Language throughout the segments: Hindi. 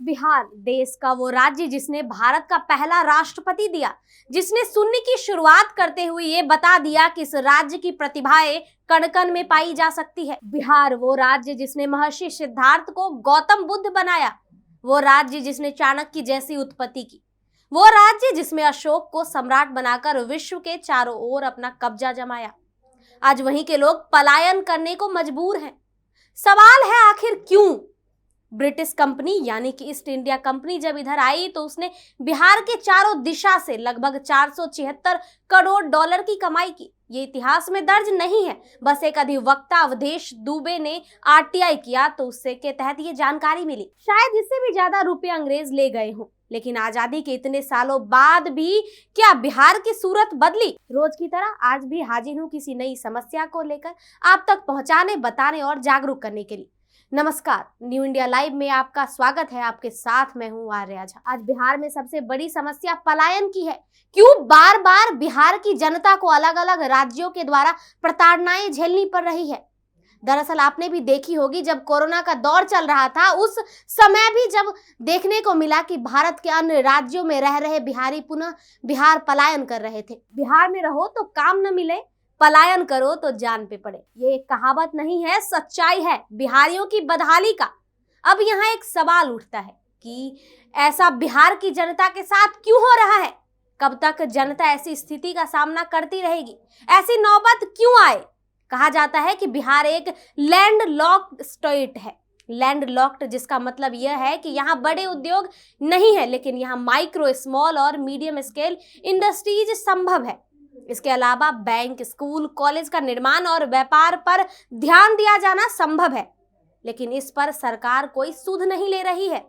बिहार देश का वो राज्य जिसने भारत का पहला राष्ट्रपति दिया, जिसने शून्य की शुरुआत करते हुए ये बता दिया कि इस राज्य की प्रतिभाएं कण कण में पाई जा सकती है। बिहार वो राज्य जिसने महर्षि सिद्धार्थ को गौतम बुद्ध बनाया, वो राज्य जिसने चाणक्य जैसी उत्पत्ति की, वो राज्य जिसमें अशोक को सम्राट बनाकर विश्व के चारों ओर अपना कब्जा जमाया। आज वहीं के लोग पलायन करने को मजबूर हैं। सवाल है आखिर क्यों? ब्रिटिश कंपनी यानी कि ईस्ट इंडिया कंपनी जब इधर आई तो उसने बिहार के चारों दिशा से लगभग 476 करोड़ डॉलर की कमाई की। ये इतिहास में दर्ज नहीं है, बस एक अधिवक्ता अवधेश दुबे ने आरटीआई किया तो उससे के तहत ये जानकारी मिली। शायद इससे भी ज्यादा रुपए अंग्रेज ले गए हों, लेकिन आजादी के इतने सालों बाद भी क्या बिहार की सूरत बदली? रोज की तरह आज भी हाजिर हूँ किसी नई समस्या को लेकर आप तक पहुंचाने, बताने और जागरूक करने के लिए। नमस्कार, न्यू इंडिया लाइव में आपका स्वागत है। आपके साथ मैं हूं आर्या झा। आज बिहार में सबसे बड़ी समस्या पलायन की है। क्यों बार बार बिहार की जनता को अलग अलग राज्यों के द्वारा प्रताड़नाएं झेलनी पड़ रही है? दरअसल आपने भी देखी होगी, जब कोरोना का दौर चल रहा था उस समय भी जब देखने को मिला कि भारत के अन्य राज्यों में रह रहे बिहारी पुनः बिहार पलायन कर रहे थे। बिहार में रहो तो काम न मिले, पलायन करो तो जान पे पड़े। ये एक कहावत नहीं है, सच्चाई है बिहारियों की बदहाली का। अब यहाँ एक सवाल उठता है कि ऐसा बिहार की जनता के साथ क्यों हो रहा है? कब तक जनता ऐसी स्थिति का सामना करती रहेगी? ऐसी नौबत क्यों आए? कहा जाता है कि बिहार एक लैंड लॉक्ड स्टेट है। लैंड लॉक्ड जिसका मतलब यह है कि यहाँ बड़े उद्योग नहीं है, लेकिन यहाँ माइक्रो, स्मॉल और मीडियम स्केल इंडस्ट्रीज संभव है। इसके अलावा बैंक, स्कूल, कॉलेज का निर्माण और व्यापार पर ध्यान दिया जाना संभव है, लेकिन इस पर सरकार कोई सुध नहीं ले रही है।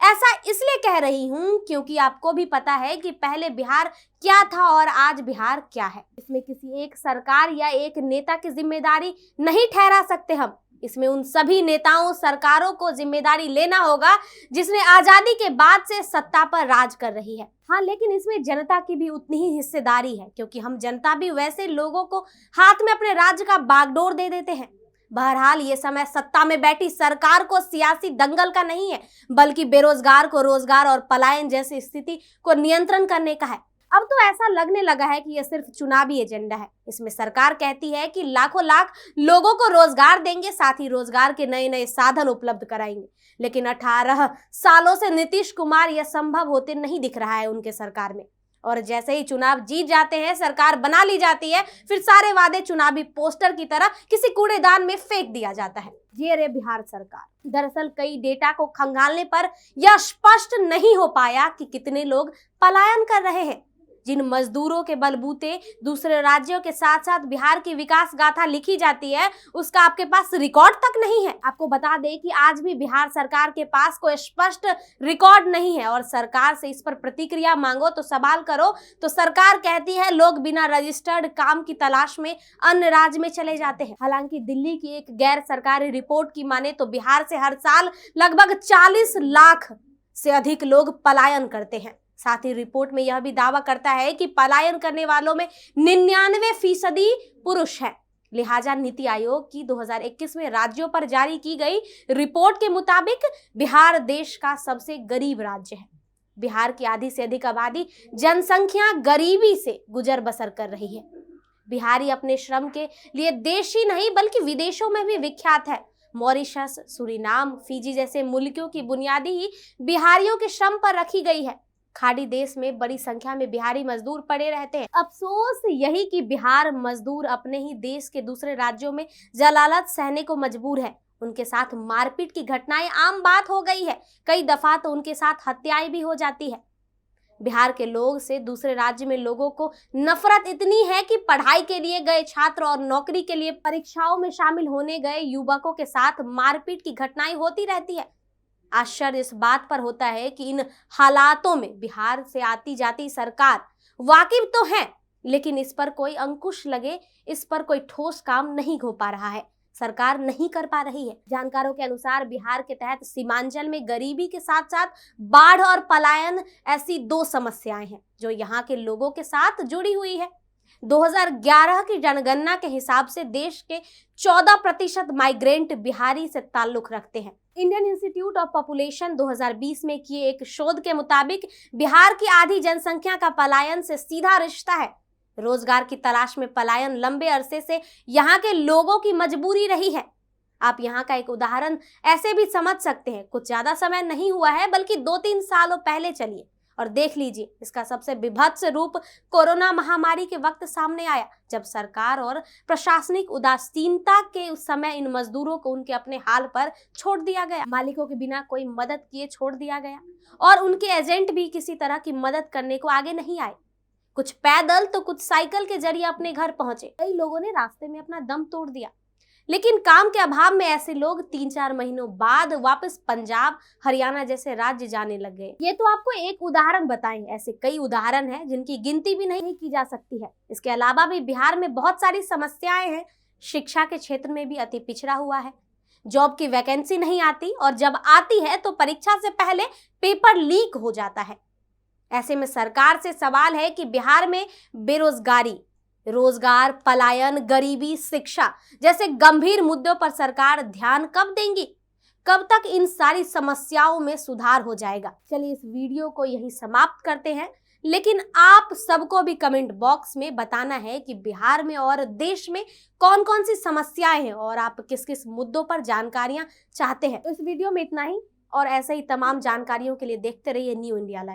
ऐसा इसलिए कह रही हूं क्योंकि आपको भी पता है कि पहले बिहार क्या था और आज बिहार क्या है। इसमें किसी एक सरकार या एक नेता की जिम्मेदारी नहीं ठहरा सकते हम। इसमें उन सभी नेताओं, सरकारों को जिम्मेदारी लेना होगा जिसने आजादी के बाद से सत्ता पर राज कर रही है। हाँ, लेकिन इसमें जनता की भी उतनी ही हिस्सेदारी है, क्योंकि हम जनता भी वैसे लोगों को हाथ में अपने राज्य का बागडोर दे देते हैं। बहरहाल ये समय सत्ता में बैठी सरकार को सियासी दंगल का नहीं है, बल्कि बेरोजगार को रोजगार और पलायन जैसी स्थिति को नियंत्रण करने का है। अब तो ऐसा लगने लगा है कि यह सिर्फ चुनावी एजेंडा है। इसमें सरकार कहती है कि लाखों लाख लोगों को रोजगार देंगे, साथ ही रोजगार के नए नए साधन उपलब्ध कराएंगे, लेकिन 18 सालों से नीतीश कुमार यह संभव होते नहीं दिख रहा है उनके सरकार में। और जैसे ही चुनाव जीत जाते हैं, सरकार बना ली जाती है, फिर सारे वादे चुनावी पोस्टर की तरह किसी कूड़ेदान में फेंक दिया जाता है। ये रे बिहार सरकार। दरअसल कई डेटा को खंगालने पर यह स्पष्ट नहीं हो पाया कि कितने लोग पलायन कर रहे हैं। जिन मजदूरों के बलबूते दूसरे राज्यों के साथ साथ बिहार की विकास गाथा लिखी जाती है, उसका आपके पास रिकॉर्ड तक नहीं है। आपको बता दें कि आज भी बिहार सरकार के पास कोई स्पष्ट रिकॉर्ड नहीं है, और सरकार से इस पर प्रतिक्रिया मांगो तो सवाल करो तो सरकार कहती है लोग बिना रजिस्टर्ड काम की तलाश में अन्य राज्य में चले जाते हैं। हालांकि दिल्ली की एक गैर सरकारी रिपोर्ट की माने तो बिहार से हर साल लगभग 40 लाख से अधिक लोग पलायन करते हैं। साथ ही रिपोर्ट में यह भी दावा करता है कि पलायन करने वालों में 99% पुरुष हैं। लिहाजा नीति आयोग की 2021 में राज्यों पर जारी की गई रिपोर्ट के मुताबिक बिहार देश का सबसे गरीब राज्य है। बिहार की आधी से अधिक आबादी जनसंख्या गरीबी से गुजर बसर कर रही है। बिहारी अपने श्रम के लिए देश ही नहीं बल्कि विदेशों में भी विख्यात है। मॉरिशस, सूरीनाम, फिजी जैसे मुल्कों की बुनियादी ही बिहारियों के श्रम पर रखी गई है। खाड़ी देश में बड़ी संख्या में बिहारी मजदूर पड़े रहते हैं। अफसोस यही कि बिहार मजदूर अपने ही देश के दूसरे राज्यों में जलालत सहने को मजबूर है। उनके साथ मारपीट की घटनाएं आम बात हो गई है। कई दफा तो उनके साथ हत्याएं भी हो जाती है। बिहार के लोग से दूसरे राज्य में लोगों को नफरत इतनी है कि पढ़ाई के लिए गए छात्र और नौकरी के लिए परीक्षाओं में शामिल होने गए युवकों के साथ मारपीट की घटनाएं होती रहती है। आश्चर्य इस बात पर होता है कि इन हालातों में बिहार से आती जाती सरकार वाकिफ तो है, लेकिन इस पर कोई अंकुश लगे, इस पर कोई ठोस काम नहीं हो पा रहा है। सरकार नहीं कर पा रही है। जानकारों के अनुसार बिहार के तहत सीमांचल में गरीबी के साथ साथ बाढ़ और पलायन ऐसी 2 समस्याएं हैं जो यहाँ के लोगों के साथ जुड़ी हुई है। 2011 की जनगणना के हिसाब से देश के 14% माइग्रेंट बिहारी से ताल्लुक रखते हैं। इंडियन इंस्टीट्यूट ऑफ पॉपुलेशन 2020 में किए एक शोध के मुताबिक बिहार की आधी जनसंख्या का पलायन से सीधा रिश्ता है। रोजगार की तलाश में पलायन लंबे अरसे से यहाँ के लोगों की मजबूरी रही है। आप यहाँ का एक उदाहरण ऐसे भी समझ सकते हैं। कुछ ज्यादा समय नहीं हुआ है, बल्कि 2-3 सालों पहले चलिए और देख लीजिए। इसका सबसे विभत्स रूप कोरोना महामारी के वक्त सामने आया, जब सरकार और प्रशासनिक उदासीनता के उस समय इन मजदूरों को उनके अपने हाल पर छोड़ दिया गया। मालिकों के बिना कोई मदद किए छोड़ दिया गया और उनके एजेंट भी किसी तरह की मदद करने को आगे नहीं आए। कुछ पैदल तो कुछ साइकिल के जरिए अपने घर पहुंचे। कई लोगों ने रास्ते में अपना दम तोड़ दिया, लेकिन काम के अभाव में ऐसे लोग 3-4 महीनों बाद वापस पंजाब, हरियाणा जैसे राज्य जाने लग गए। ये तो आपको एक उदाहरण बताएं, ऐसे कई उदाहरण हैं जिनकी गिनती भी नहीं की जा सकती है। इसके अलावा भी बिहार में बहुत सारी समस्याएं हैं। शिक्षा के क्षेत्र में भी अति पिछड़ा हुआ है। जॉब की वैकेंसी नहीं आती और जब आती है तो परीक्षा से पहले पेपर लीक हो जाता है। ऐसे में सरकार से सवाल है कि बिहार में बेरोजगारी, रोजगार, पलायन, गरीबी, शिक्षा जैसे गंभीर मुद्दों पर सरकार ध्यान कब देंगी? कब तक इन सारी समस्याओं में सुधार हो जाएगा? चलिए इस वीडियो को यही समाप्त करते हैं, लेकिन आप सबको भी कमेंट बॉक्स में बताना है कि बिहार में और देश में कौन कौन सी समस्याएं हैं और आप किस किस मुद्दों पर जानकारियां चाहते हैं। तो इस वीडियो में इतना ही, और ऐसे ही तमाम जानकारियों के लिए देखते रहिए न्यू इंडिया लाइव।